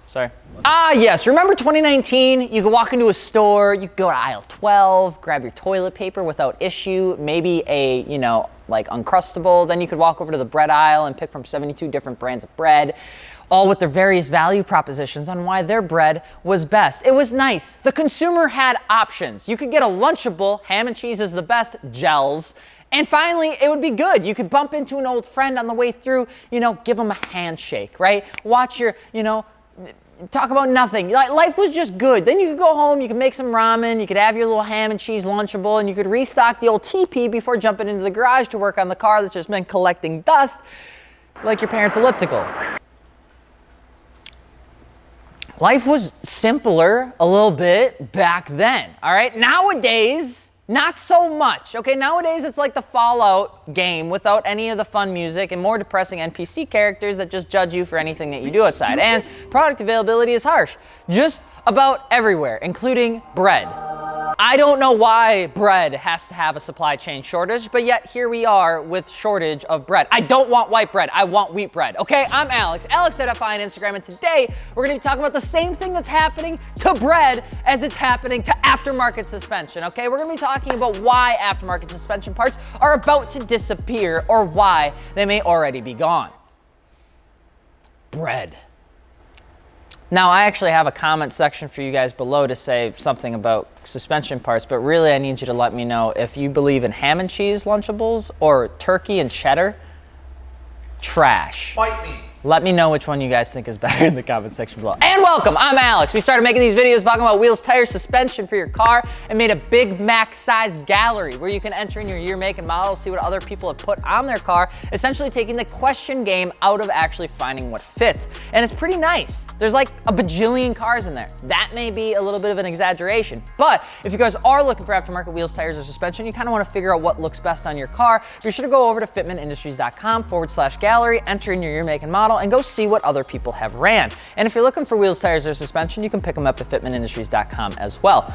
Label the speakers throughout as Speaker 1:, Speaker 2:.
Speaker 1: Sorry. Yes, remember 2019? You could walk into a store, you could go to aisle 12, grab your toilet paper without issue, maybe a, like Uncrustable. Then you could walk over to the bread aisle and pick from 72 different brands of bread, all with their various value propositions on why their bread was best. It was nice. The consumer had options. You could get a Lunchable, ham and cheese is the best, gels. And finally, it would be good. You could bump into an old friend on the way through, give them a handshake, right? Watch your, talk about nothing. Life was just good. Then you could go home, you could make some ramen, you could have your little ham and cheese Lunchable, and you could restock the old TP before jumping into the garage to work on the car that's just been collecting dust like your parents' elliptical. Life was simpler a little bit back then, all right? Nowadays, not so much, okay? Nowadays, it's like the Fallout game without any of the fun music and more depressing NPC characters that just judge you for anything that you do outside. And product availability is harsh, just about everywhere, including bread. I don't know why bread has to have a supply chain shortage, but yet here we are with shortage of bread. I don't want white bread, I want wheat bread, okay? I'm Alex at FI on Instagram, and today we're gonna be talking about the same thing that's happening to bread as it's happening to aftermarket suspension, okay? We're gonna be talking about why aftermarket suspension parts are about to disappear or why they may already be gone. Bread. Now, I actually have a comment section for you guys below to say something about suspension parts, but really I need you to let me know if you believe in ham and cheese Lunchables or turkey and cheddar. Trash.
Speaker 2: Fight me.
Speaker 1: Let me know which one you guys think is better in the comment section below. And welcome, I'm Alex. We started making these videos talking about wheels, tires, suspension for your car, and made a Big Mac sized gallery where you can enter in your year, make, and model, see what other people have put on their car, essentially taking the question game out of actually finding what fits. And it's pretty nice. There's like a bajillion cars in there. That may be a little bit of an exaggeration, but if you guys are looking for aftermarket wheels, tires, or suspension, you kind of want to figure out what looks best on your car, be sure to go over to fitmentindustries.com/gallery, enter in your year, make, and model, and go see what other people have ran. And if you're looking for wheels, tires, or suspension, you can pick them up at fitmentindustries.com as well.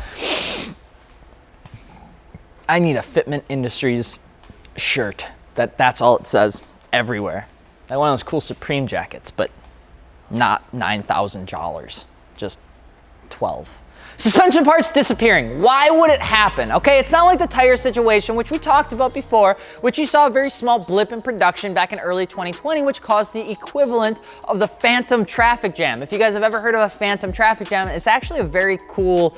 Speaker 1: I need a Fitment Industries shirt. That's all it says everywhere. Like one of those cool Supreme jackets, but not $9,000, just 12. Suspension parts disappearing. Why would it happen? Okay, it's not like the tire situation, which we talked about before, which you saw a very small blip in production back in early 2020, which caused the equivalent of the phantom traffic jam. If you guys have ever heard of a phantom traffic jam, it's actually a very cool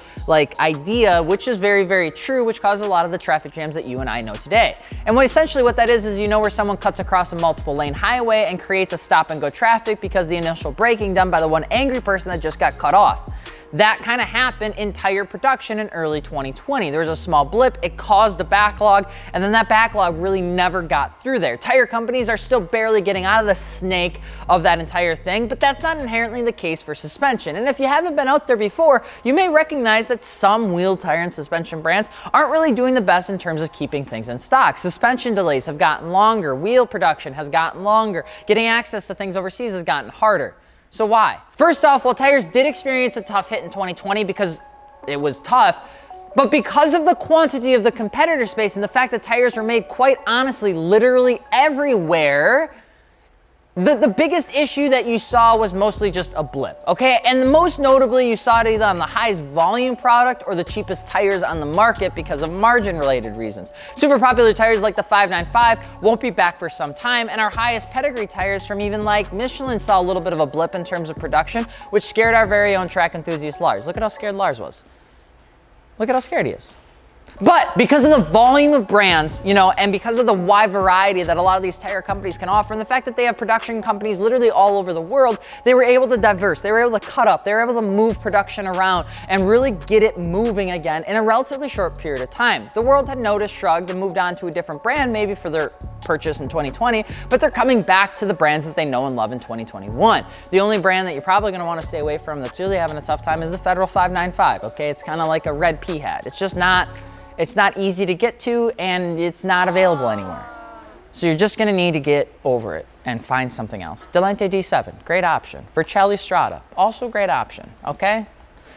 Speaker 1: idea, which is very, very true, which caused a lot of the traffic jams that you and I know today. And essentially what that is where someone cuts across a multiple lane highway and creates a stop and go traffic because the initial braking done by the one angry person that just got cut off. That kind of happened in tire production in early 2020. There was a small blip, it caused a backlog, and then that backlog really never got through there. Tire companies are still barely getting out of the snake of that entire thing, but that's not inherently the case for suspension. And if you haven't been out there before, you may recognize that some wheel, tire, and suspension brands aren't really doing the best in terms of keeping things in stock. Suspension delays have gotten longer, wheel production has gotten longer, getting access to things overseas has gotten harder. So why? First off, while tires did experience a tough hit in 2020 because it was tough, but because of the quantity of the competitor space and the fact that tires were made quite honestly literally everywhere, the biggest issue that you saw was mostly just a blip, okay? And most notably, you saw it either on the highest volume product or the cheapest tires on the market because of margin-related reasons. Super popular tires like the 595 won't be back for some time, and our highest pedigree tires from even like Michelin saw a little bit of a blip in terms of production, which scared our very own track enthusiast Lars. Look at how scared Lars was. Look at how scared he is. But because of the volume of brands, and because of the wide variety that a lot of these tire companies can offer, and the fact that they have production companies literally all over the world, they were able to diverse, they were able to cut up, they were able to move production around and really get it moving again in a relatively short period of time. The world had noticed, shrugged, and moved on to a different brand maybe for their purchase in 2020, but they're coming back to the brands that they know and love in 2021. The only brand that you're probably gonna wanna stay away from that's really having a tough time is the Federal 595, okay? It's kind of like a red pea hat. It's not easy to get to, and it's not available anywhere. So you're just gonna need to get over it and find something else. Delente D7, great option. Vercelli Strada, also great option, okay?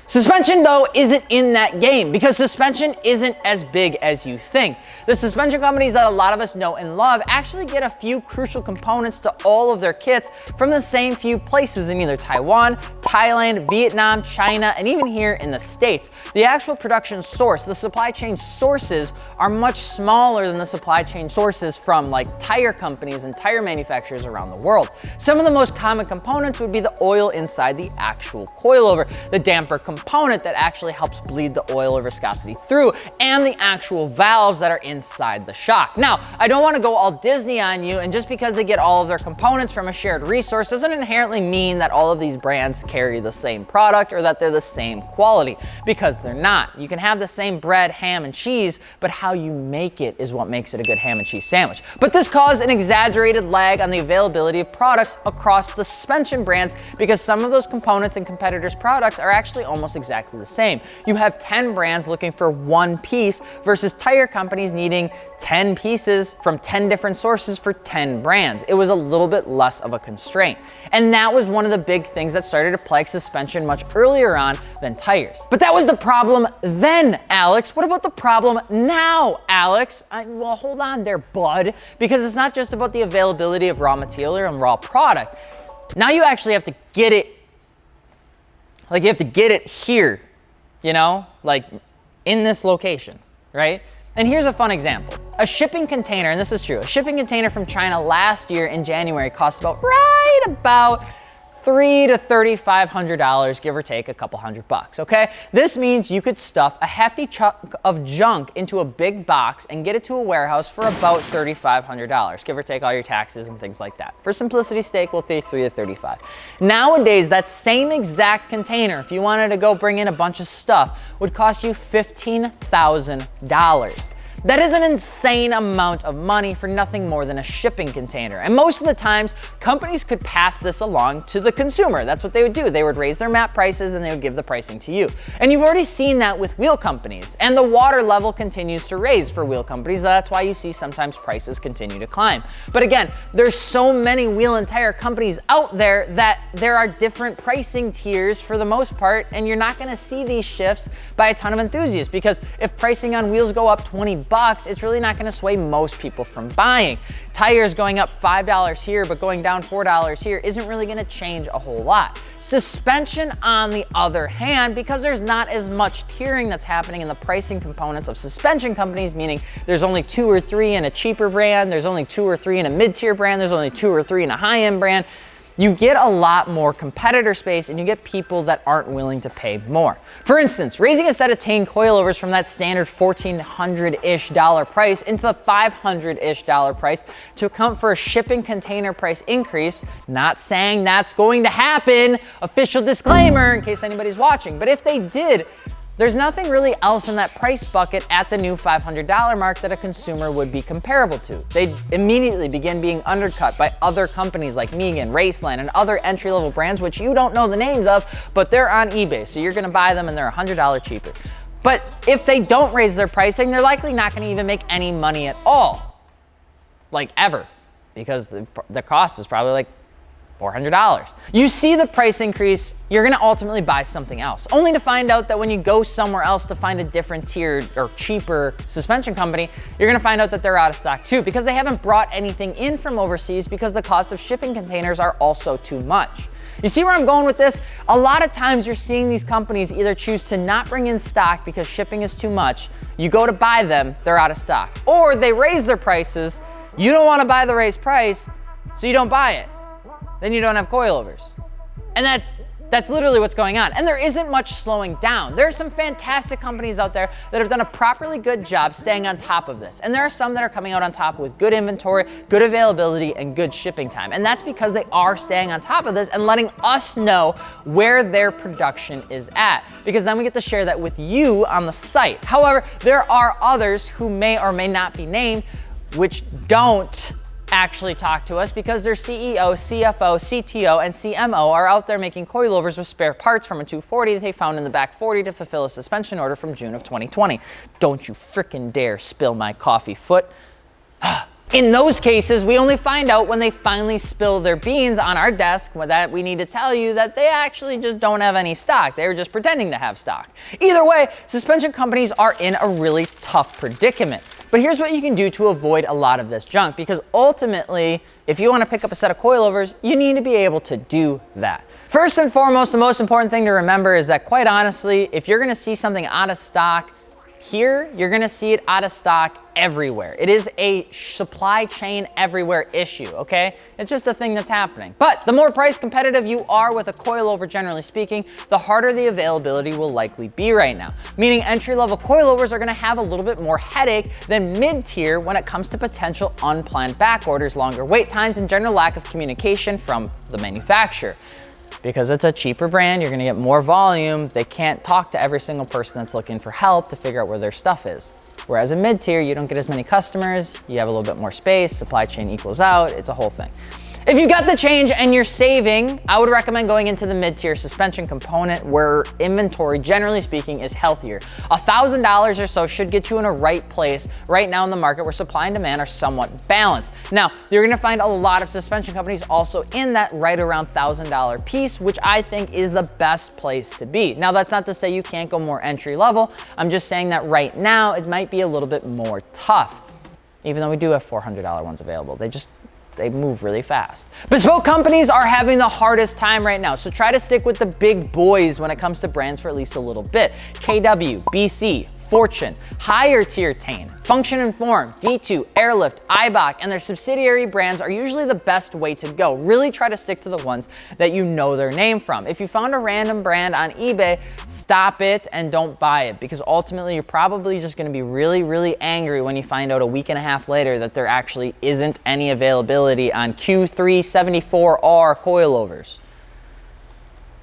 Speaker 1: Suspension, though, isn't in that game because suspension isn't as big as you think. The suspension companies that a lot of us know and love actually get a few crucial components to all of their kits from the same few places in either Taiwan, Thailand, Vietnam, China, and even here in the States. The actual production source, the supply chain sources, are much smaller than the supply chain sources from like tire companies and tire manufacturers around the world. Some of the most common components would be the oil inside the actual coilover, the damper component that actually helps bleed the oil or viscosity through, and the actual valves that are inside the shock. Now, I don't want to go all Disney on you, and just because they get all of their components from a shared resource doesn't inherently mean that all of these brands carry the same product or that they're the same quality, because they're not. You can have the same bread, ham, and cheese, but how you make it is what makes it a good ham and cheese sandwich. But this caused an exaggerated lag on the availability of products across the suspension brands because some of those components in competitors' products are actually almost exactly the same. You have 10 brands looking for one piece versus tire companies needing 10 pieces from 10 different sources for 10 brands. It was a little bit less of a constraint. And that was one of the big things that started to plague suspension much earlier on than tires. But that was the problem then, Alex. What about the problem now, Alex? Well, hold on there, bud, because it's not just about the availability of raw material and raw product. Now you actually have to get it, like you have to get it here, you know, like in this location, right? And here's a fun example. A shipping container, and this is true, a shipping container from China last year in January cost about $300 to $3,500, give or take a couple $100, okay? This means you could stuff a hefty chunk of junk into a big box and get it to a warehouse for about $3,500, give or take all your taxes and things like that. For simplicity's sake, we'll say $3 to $35. Nowadays, that same exact container, if you wanted to go bring in a bunch of stuff, would cost you $15,000. That is an insane amount of money for nothing more than a shipping container. And most of the times, companies could pass this along to the consumer. That's what they would do. They would raise their MAP prices and they would give the pricing to you. And you've already seen that with wheel companies. And the water level continues to raise for wheel companies. That's why you see sometimes prices continue to climb. But again, there's so many wheel and tire companies out there that there are different pricing tiers for the most part, and you're not gonna see these shifts by a ton of enthusiasts, because if pricing on wheels go up $20, it's really not gonna sway most people from buying. Tires going up $5 here, but going down $4 here isn't really gonna change a whole lot. Suspension, on the other hand, because there's not as much tiering that's happening in the pricing components of suspension companies, meaning there's only 2 or 3 in a cheaper brand, there's only 2 or 3 in a mid-tier brand, there's only 2 or 3 in a high-end brand, you get a lot more competitor space and you get people that aren't willing to pay more. For instance, raising a set of Tane coilovers from that standard $1,400-ish price into the $500-ish price to account for a shipping container price increase, not saying that's going to happen, official disclaimer in case anybody's watching, but if they did, there's nothing really else in that price bucket at the new $500 mark that a consumer would be comparable to. They'd immediately begin being undercut by other companies like Megan, Raceland, and other entry-level brands, which you don't know the names of, but they're on eBay, so you're gonna buy them and they're $100 cheaper. But if they don't raise their pricing, they're likely not gonna even make any money at all, like ever, because the cost is probably like $400. You see the price increase, you're gonna ultimately buy something else, only to find out that when you go somewhere else to find a different tiered or cheaper suspension company, you're gonna find out that they're out of stock too, because they haven't brought anything in from overseas because the cost of shipping containers are also too much. You see where I'm going with this? A lot of times you're seeing these companies either choose to not bring in stock because shipping is too much, you go to buy them, they're out of stock, or they raise their prices, you don't wanna buy the raised price, so you don't buy it. Then you don't have coilovers. And that's literally what's going on. And there isn't much slowing down. There are some fantastic companies out there that have done a properly good job staying on top of this. And there are some that are coming out on top with good inventory, good availability, and good shipping time. And that's because they are staying on top of this and letting us know where their production is at, because then we get to share that with you on the site. However, there are others who may or may not be named, which don't actually talk to us because their CEO, CFO, CTO, and CMO are out there making coilovers with spare parts from a 240 that they found in the back 40 to fulfill a suspension order from June of 2020. Don't you frickin' dare spill my coffee foot. In those cases, we only find out when they finally spill their beans on our desk that we need to tell you that they actually just don't have any stock. They were just pretending to have stock. Either way, suspension companies are in a really tough predicament. But here's what you can do to avoid a lot of this junk, because ultimately, if you want to pick up a set of coilovers, you need to be able to do that. First and foremost, the most important thing to remember is that, quite honestly, if you're going to see something out of stock here, you're going to see it out of stock everywhere. It is a supply chain everywhere issue, okay? It's just a thing that's happening. But the more price competitive you are with a coilover, generally speaking, the harder the availability will likely be right now. Meaning entry-level coilovers are going to have a little bit more headache than mid-tier when it comes to potential unplanned back orders, longer wait times, and general lack of communication from the manufacturer. Because it's a cheaper brand, you're gonna get more volume. They can't talk to every single person that's looking for help to figure out where their stuff is. Whereas in mid-tier, you don't get as many customers, you have a little bit more space, supply chain equals out, it's a whole thing. If you got the change and you're saving, I would recommend going into the mid-tier suspension component where inventory, generally speaking, is healthier. $1,000 or so should get you in a right place right now in the market where supply and demand are somewhat balanced. Now, you're gonna find a lot of suspension companies also in that right around $1,000 piece, which I think is the best place to be. Now, that's not to say you can't go more entry level. I'm just saying that right now, it might be a little bit more tough, even though we do have $400 ones available. They move really fast. Bespoke companies are having the hardest time right now, so try to stick with the big boys when it comes to brands for at least a little bit. KW, BC, Fortune, higher tier Tane, Function Inform, D2, Airlift, Eibach, and their subsidiary brands are usually the best way to go. Really try to stick to the ones that you know their name from. If you found a random brand on eBay, stop it and don't buy it, because ultimately you're probably just gonna be really, really angry when you find out a week and a half later that there actually isn't any availability on Q374R coilovers.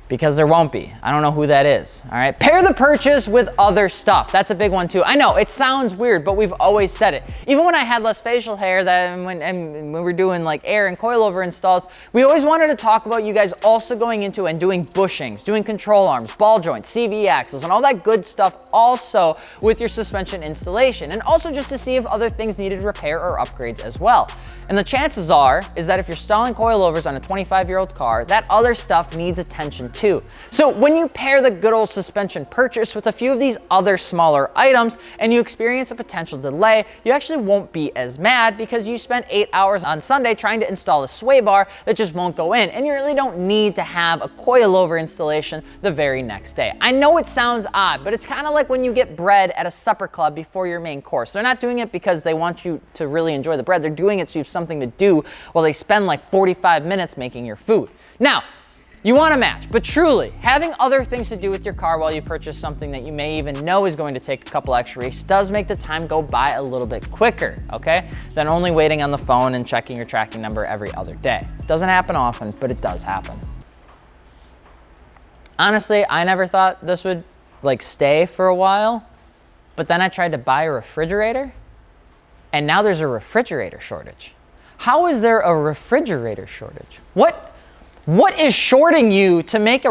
Speaker 1: Because there won't be. I don't know who that is, all right? Pair the purchase with other stuff. That's a big one too. I know, it sounds weird, but we've always said it. Even when I had less facial hair when we were doing like air and coilover installs, we always wanted to talk about you guys also going into and doing bushings, doing control arms, ball joints, CV axles, and all that good stuff also with your suspension installation. And also just to see if other things needed repair or upgrades as well. And the chances are, is that if you're installing coilovers on a 25-year-old car, that other stuff needs attention too. So when you pair the good old suspension purchase with a few of these other smaller items and you experience a potential delay, you actually won't be as mad because you spent 8 hours on Sunday trying to install a sway bar that just won't go in, and you really don't need to have a coilover installation the very next day. I know it sounds odd, but it's kind of like when you get bread at a supper club before your main course. They're not doing it because they want you to really enjoy the bread. They're doing it so you have something to do while they spend like 45 minutes making your food. Now, you want to match, but truly, having other things to do with your car while you purchase something that you may even know is going to take a couple extra weeks does make the time go by a little bit quicker, okay, than only waiting on the phone and checking your tracking number every other day. It doesn't happen often, but it does happen. Honestly, I never thought this would like stay for a while, but then I tried to buy a refrigerator, and now there's a refrigerator shortage. How is there a refrigerator shortage? What is shorting you to make a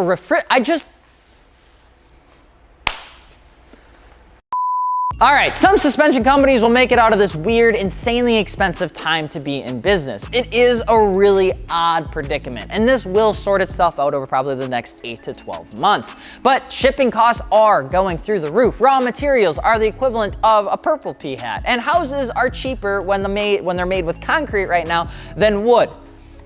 Speaker 1: All right, some suspension companies will make it out of this weird, insanely expensive time to be in business. It is a really odd predicament, and this will sort itself out over probably the next 8 to 12 months. But shipping costs are going through the roof. Raw materials are the equivalent of a purple pea hat, and houses are cheaper when they're made with concrete right now than wood.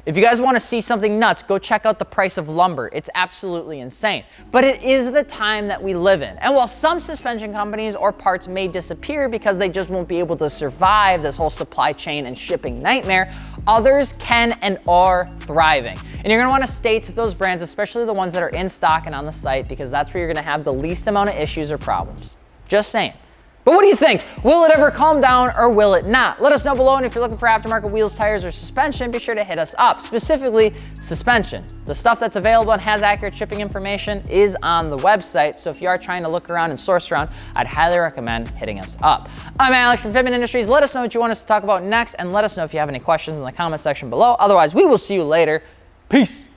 Speaker 1: If you guys want to see something nuts, go check out the price of lumber. It's absolutely insane. But it is the time that we live in. And while some suspension companies or parts may disappear because they just won't be able to survive this whole supply chain and shipping nightmare, others can and are thriving. And you're going to want to stay to those brands, especially the ones that are in stock and on the site, because that's where you're going to have the least amount of issues or problems. Just saying. But what do you think? Will it ever calm down or will it not? Let us know below, and if you're looking for aftermarket wheels, tires, or suspension, be sure to hit us up. Specifically, suspension. The stuff that's available and has accurate shipping information is on the website, so if you are trying to look around and source around, I'd highly recommend hitting us up. I'm Alex from Fitment Industries. Let us know what you want us to talk about next, and let us know if you have any questions in the comment section below. Otherwise, we will see you later. Peace.